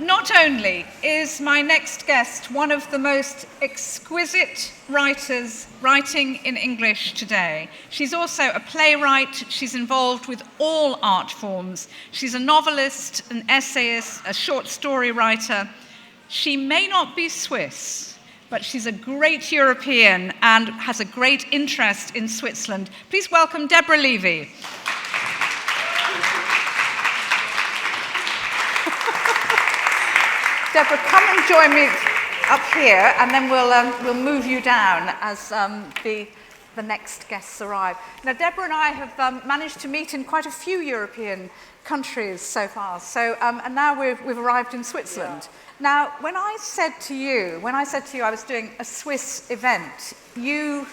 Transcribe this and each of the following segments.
Not only is my next guest one of the most exquisite writers writing in English today, she's also a playwright. She's involved with all art forms. She's a novelist, an essayist, a short story writer. She may not be Swiss, but she's a great European and has a great interest in Switzerland. Please welcome DEBORAH LEVY. DEBORAH, come and join me up here, and then we'll move you down as the next guests arrive. Now, DEBORAH and I have managed to meet in quite a few European countries so far. So, and now we've arrived in Switzerland. Yeah. Now, when I said to you I was doing a Swiss event, you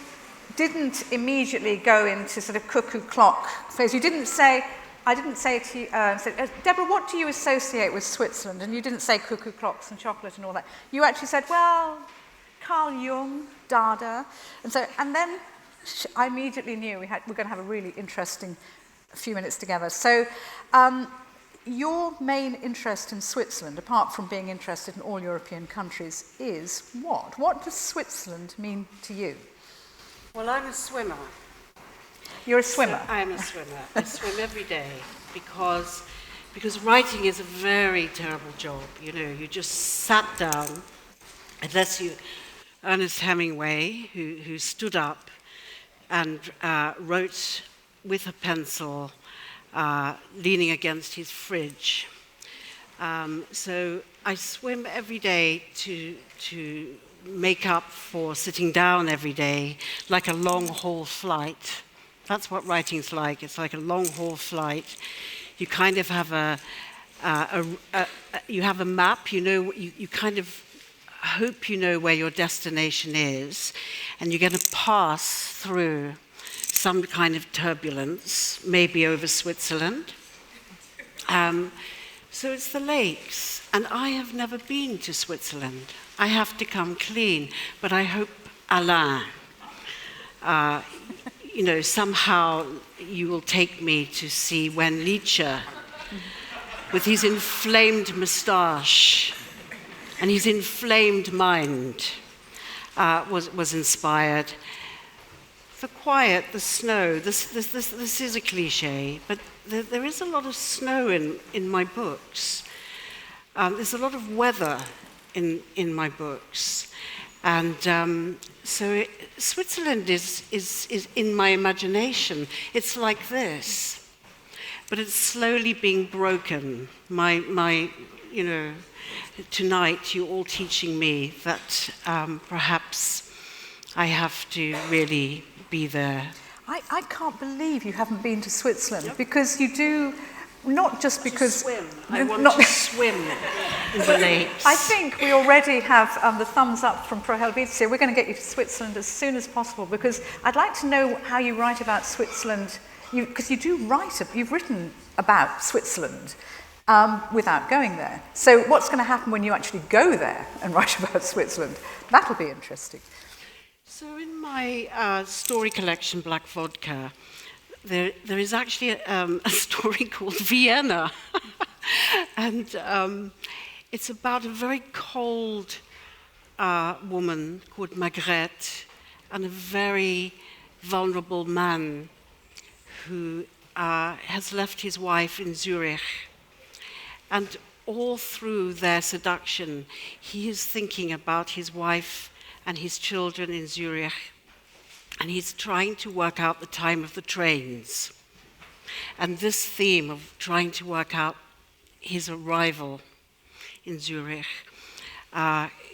didn't immediately go into sort of cuckoo clock phase. You didn't say. I didn't say to you, DEBORAH, what do you associate with Switzerland? And you didn't say cuckoo clocks and chocolate and all that. You actually said, well, Carl Jung, Dada. And then I immediately knew we're going to have a really interesting few minutes together. So your main interest in Switzerland, apart from being interested in all European countries, is what? What does Switzerland mean to you? Well, I'm a swimmer. You're a swimmer? So I'm a swimmer. I swim every day because writing is a very terrible job. You know, you just sat down, unless you, Ernest Hemingway, who stood up and wrote with a pencil, leaning against his fridge. So I swim every day to make up for sitting down every day, like a long-haul flight. That's what writing's like. It's like a long-haul flight. You kind of have you have a map. You know, you kind of hope you know where your destination is, and you're going to pass through some kind of turbulence, maybe over Switzerland. So it's the lakes, and I have never been to Switzerland. I have to come clean, but I hope Alain. You know, somehow you will take me to see when Nietzsche, with his inflamed moustache and his inflamed mind, was inspired. The quiet, the snow, this is a cliche, but there is a lot of snow in my books. There's a lot of weather in my books. And so Switzerland is in my imagination. It's like this, but it's slowly being broken. My you know, tonight you're all teaching me that perhaps I have to really be there. I can't believe you haven't been to Switzerland, because you do. Not just because... I want to swim in the lakes. I think we already have the thumbs up from Pro Helvetia. We're going to get you to Switzerland as soon as possible, because I'd like to know how you write about Switzerland, because you've written about Switzerland without going there. So what's going to happen when you actually go there and write about Switzerland? That'll be interesting. So in my story collection, Black Vodka, there is actually a story called Vienna. And it's about a very cold woman called Margrethe and a very vulnerable man who has left his wife in Zurich. And all through their seduction, he is thinking about his wife and his children in Zurich. And he's trying to work out the time of the trains. And this theme of trying to work out his arrival in Zurich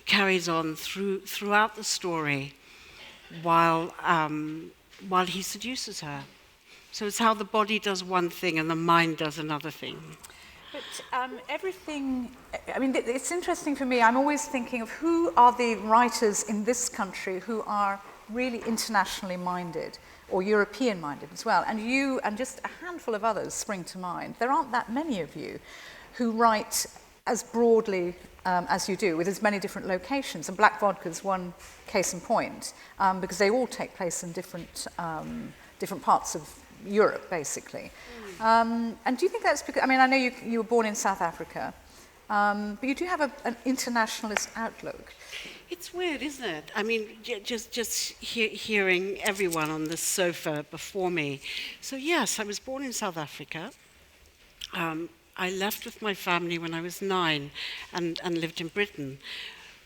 carries on throughout the story while he seduces her. So it's how the body does one thing and the mind does another thing. But everything, I mean, it's interesting for me. I'm always thinking of who are the writers in this country who are really internationally minded, or European minded as well. And you and just a handful of others spring to mind. There aren't that many of you who write as broadly as you do, with as many different locations. And Black Vodka's one case in point, because they all take place in different parts of Europe, basically. And do you think that's because, I mean, I know you were born in South Africa, but you do have an internationalist outlook. It's weird, isn't it? I mean, just hearing everyone on this sofa before me. So yes, I was born in South Africa. I left with my family when I was 9 and lived in Britain.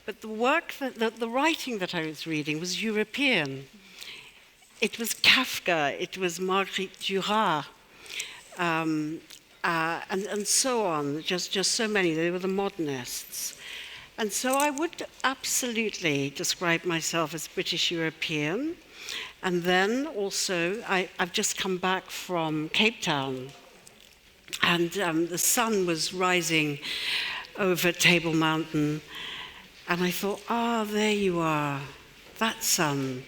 But the work, the writing that I was reading was European. It was Kafka, it was Marguerite Duras, and so on, just so many. They were the modernists. And so I would absolutely describe myself as British European. And then also, I've just come back from Cape Town, and the sun was rising over Table Mountain, and I thought, there you are, that sun.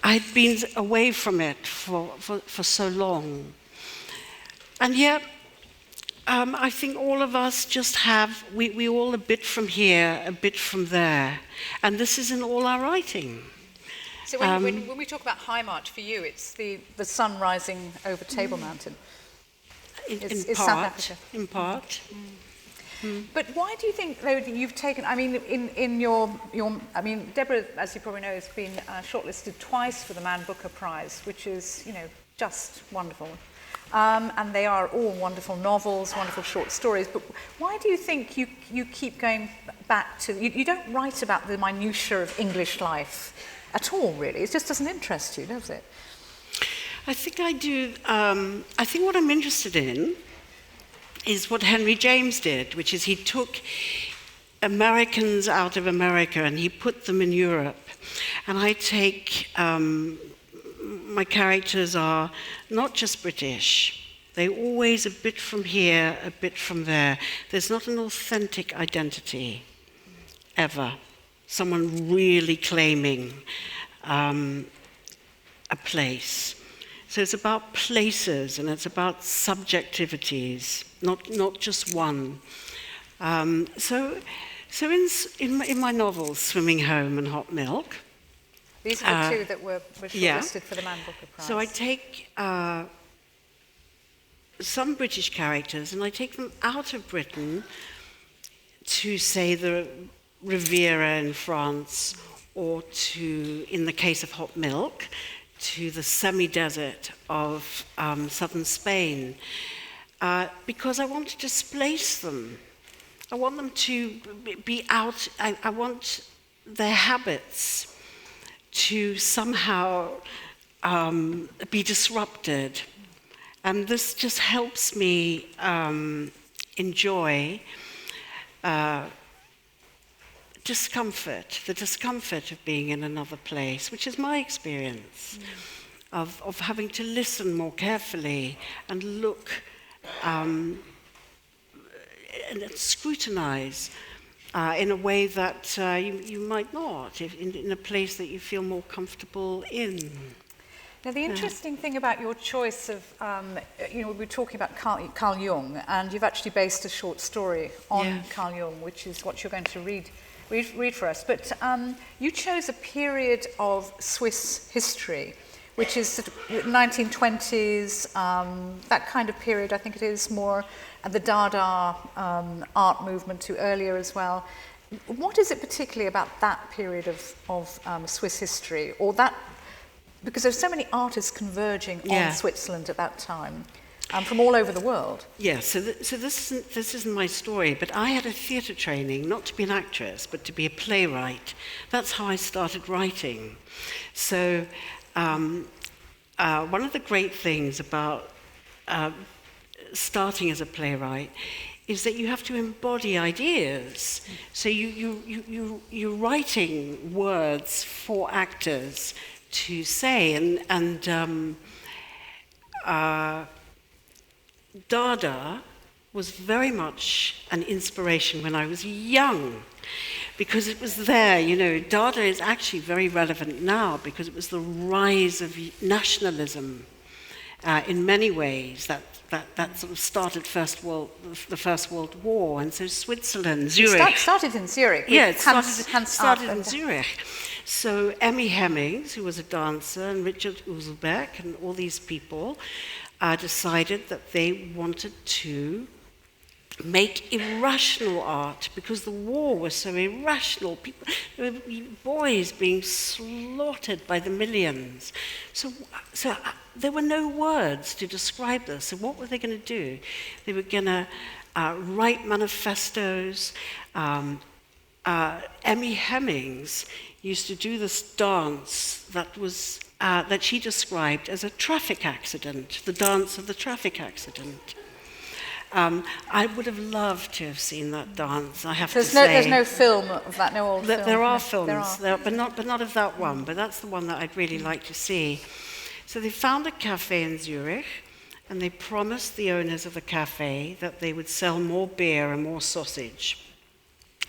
I'd been away from it for so long. And yet, I think all of us just have, we all a bit from here, a bit from there. And this is in all our writing. So when we talk about High March, for you, it's the sun rising over Table Mountain. In part. But why do you think, though, that you've taken, I mean, in your I mean, Deborah, as you probably know, has been shortlisted twice for the Man Booker Prize, which is, just wonderful. And they are all wonderful novels, wonderful short stories. But why do you think you keep going back to, you don't write about the minutiae of English life at all, really? It just doesn't interest you, does it? I think I do. I think what I'm interested in is what Henry James did, which is he took Americans out of America and he put them in Europe. And I take, my characters are not just British. They're always a bit from here, a bit from there. There's not an authentic identity, ever. Someone really claiming a place. So it's about places and it's about subjectivities, not just one. So in my novels, Swimming Home and Hot Milk. These are the two that were shortlisted for the Man Booker Prize. So I take some British characters and I take them out of Britain to, say, the Riviera in France, or to, in the case of Hot Milk, to the semi-desert of southern Spain, because I want to displace them. I want them to be out, I want their habits to somehow be disrupted. And this just helps me enjoy the discomfort of being in another place, which is my experience of having to listen more carefully and look and scrutinize in a way that you might not, in a place that you feel more comfortable in. Now, the interesting thing about your choice of, we're talking about Carl Jung, and you've actually based a short story on Carl Jung, which is what you're going to read for us. But you chose a period of Swiss history, which is sort of 1920s, that kind of period. I think it is more the Dada art movement to earlier as well. What is it particularly about that period of Swiss history, or that, because there's so many artists converging on Switzerland at that time, from all over the world? Yes, so this isn't my story, but I had a theatre training, not to be an actress, but to be a playwright. That's how I started writing. So one of the great things about starting as a playwright is that you have to embody ideas. So you're writing words for actors to say, and Dada was very much an inspiration when I was young, because it was there. Dada is actually very relevant now because it was the rise of nationalism in many ways. That sort of started the First World War, and so Switzerland, Zurich. It started in Zurich. Yeah, it Hans started in Zurich. So Emmy Hemmings, who was a dancer, and Richard Uselbeck, and all these people decided that they wanted to make irrational art, because the war was so irrational. People, there were boys being slaughtered by the millions. So there were no words to describe this. So what were they going to do? They were going to write manifestos. Emmy Hemmings used to do this dance that she described as a traffic accident, the dance of the traffic accident. I would have loved to have seen that dance, I have to say. There's no film of that, no old film? There are films, but not of that one, but that's the one that I'd really like to see. So they found a cafe in Zurich, and they promised the owners of the cafe that they would sell more beer and more sausage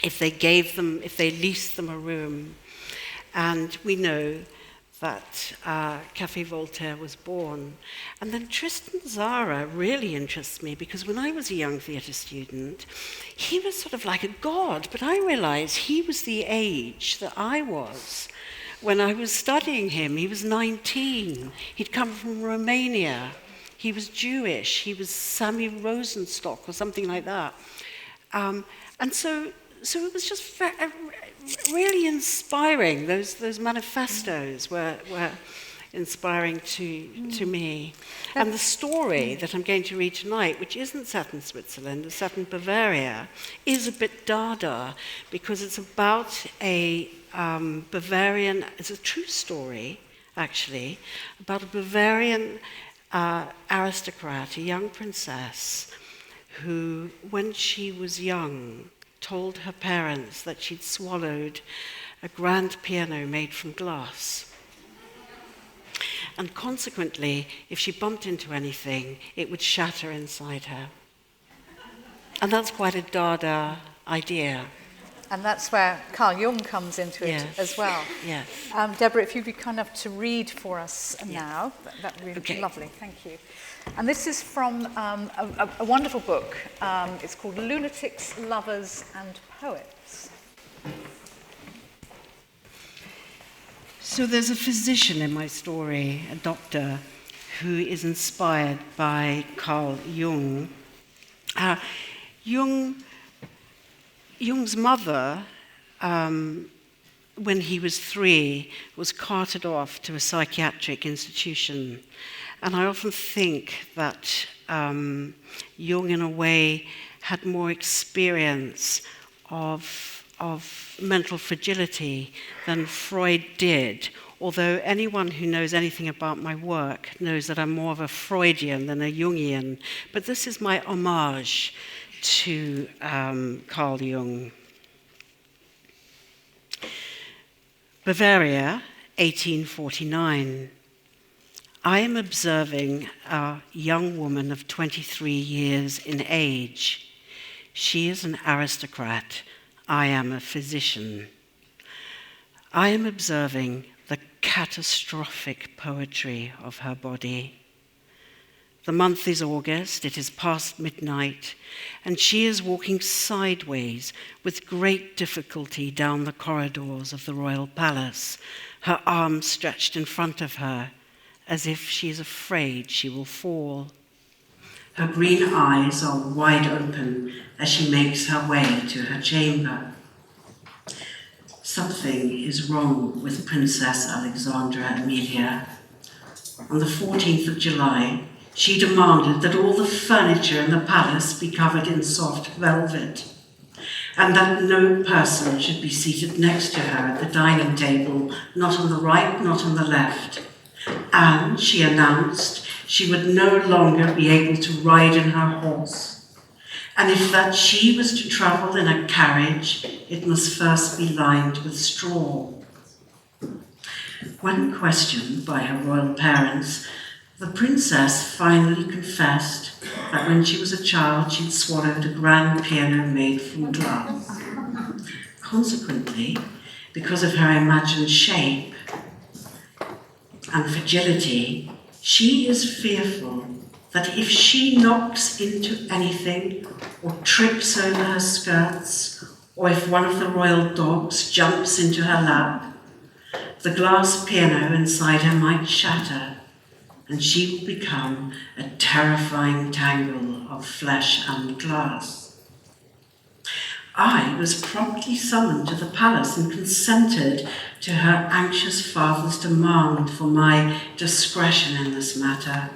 if they leased them a room. And we know that Café Voltaire was born. And then Tristan Tzara really interests me, because when I was a young theatre student, he was sort of like a god, but I realized he was the age that I was when I was studying him. He was 19. He'd come from Romania. He was Jewish. He was Sami Rosenstock or something like that. And so it was just really inspiring. Those manifestos were inspiring to me. And the story that I'm going to read tonight, which isn't set in Switzerland, it's set in Bavaria, is a bit Dada, because it's about a Bavarian, it's a true story, actually, about a Bavarian aristocrat, a young princess, who, when she was young, told her parents that she'd swallowed a grand piano made from glass. And consequently, if she bumped into anything, it would shatter inside her. And that's quite a Dada idea. And that's where Carl Jung comes into it as well. Yes. Deborah, if you'd be kind enough to read for us now, that would be lovely. Thank you. And this is from a wonderful book. It's called Lunatics, Lovers and Poets. So there's a physician in my story, a doctor, who is inspired by Carl Jung. Jung's mother, when he was 3, was carted off to a psychiatric institution. And I often think that Jung, in a way, had more experience of mental fragility than Freud did, although anyone who knows anything about my work knows that I'm more of a Freudian than a Jungian. But this is my homage to Carl Jung. Bavaria, 1849. I am observing a young woman of 23 years in age. She is an aristocrat. I am a physician. I am observing the catastrophic poetry of her body. The month is August, it is past midnight, and she is walking sideways with great difficulty down the corridors of the royal palace, her arms stretched in front of her, as if she is afraid she will fall. Her green eyes are wide open as she makes her way to her chamber. Something is wrong with Princess Alexandra Amelia. On the 14th of July, she demanded that all the furniture in the palace be covered in soft velvet, and that no person should be seated next to her at the dining table, not on the right, not on the left. And, she announced, she would no longer be able to ride in her horse. And if that she was to travel in a carriage, it must first be lined with straw. When questioned by her royal parents, the princess finally confessed that when she was a child, she'd swallowed a grand piano made from glass. Consequently, because of her imagined shape and fragility, She is fearful that if she knocks into anything or trips over her skirts, or if one of the royal dogs jumps into her lap, the glass piano inside her might shatter, and she will become a terrifying tangle of flesh and glass. I was promptly summoned to the palace and consented to her anxious father's demand for my discretion in this matter.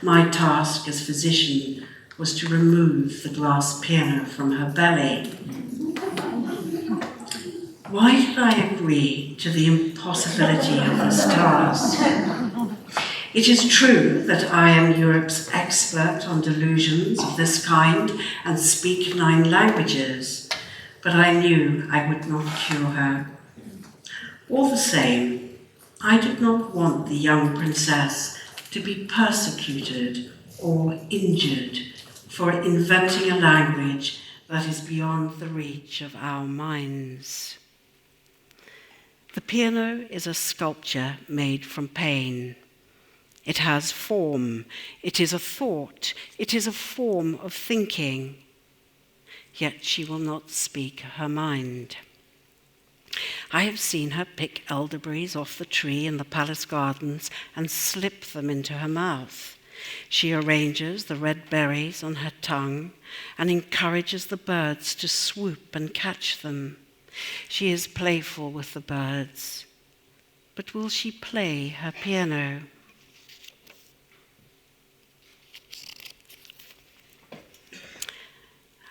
My task as physician was to remove the glass piano from her belly. Why did I agree to the impossibility of this task? It is true that I am Europe's expert on delusions of this kind and speak 9 languages, but I knew I would not cure her. All the same, I did not want the young princess to be persecuted or injured for inventing a language that is beyond the reach of our minds. The piano is a sculpture made from pain. It has form, it is a thought, it is a form of thinking. Yet she will not speak her mind. I have seen her pick elderberries off the tree in the palace gardens and slip them into her mouth. She arranges the red berries on her tongue and encourages the birds to swoop and catch them. She is playful with the birds. But will she play her piano?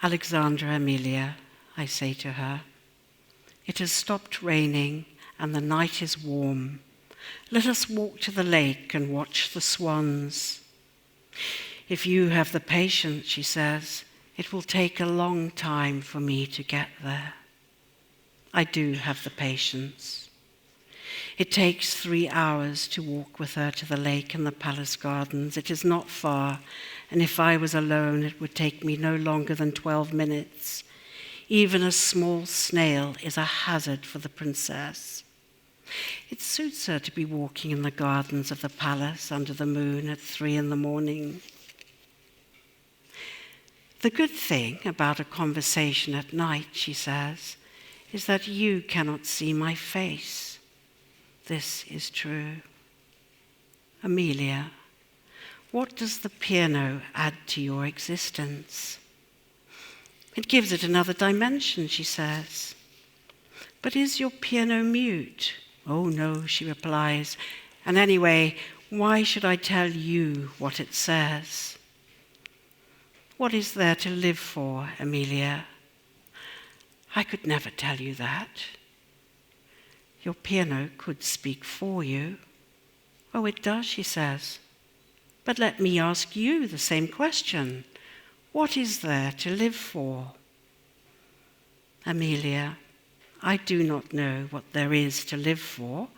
Alexandra Amelia, I say to her, it has stopped raining and the night is warm. Let us walk to the lake and watch the swans. If you have the patience, she says, it will take a long time for me to get there. I do have the patience. It takes 3 hours to walk with her to the lake and the palace gardens. It is not far, and if I was alone, it would take me no longer than 12 minutes. Even a small snail is a hazard for the princess. It suits her to be walking in the gardens of the palace under the moon at 3 a.m. The good thing about a conversation at night, she says, is that you cannot see my face. This is true. Amelia, what does the piano add to your existence? It gives it another dimension, she says. But is your piano mute? Oh no, she replies. And anyway, why should I tell you what it says? What is there to live for, Amelia? I could never tell you that. Your piano could speak for you. Oh, it does, she says. But let me ask you the same question. What is there to live for? Amelia, I do not know what there is to live for,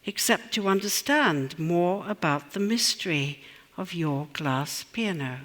except to understand more about the mystery of your glass piano.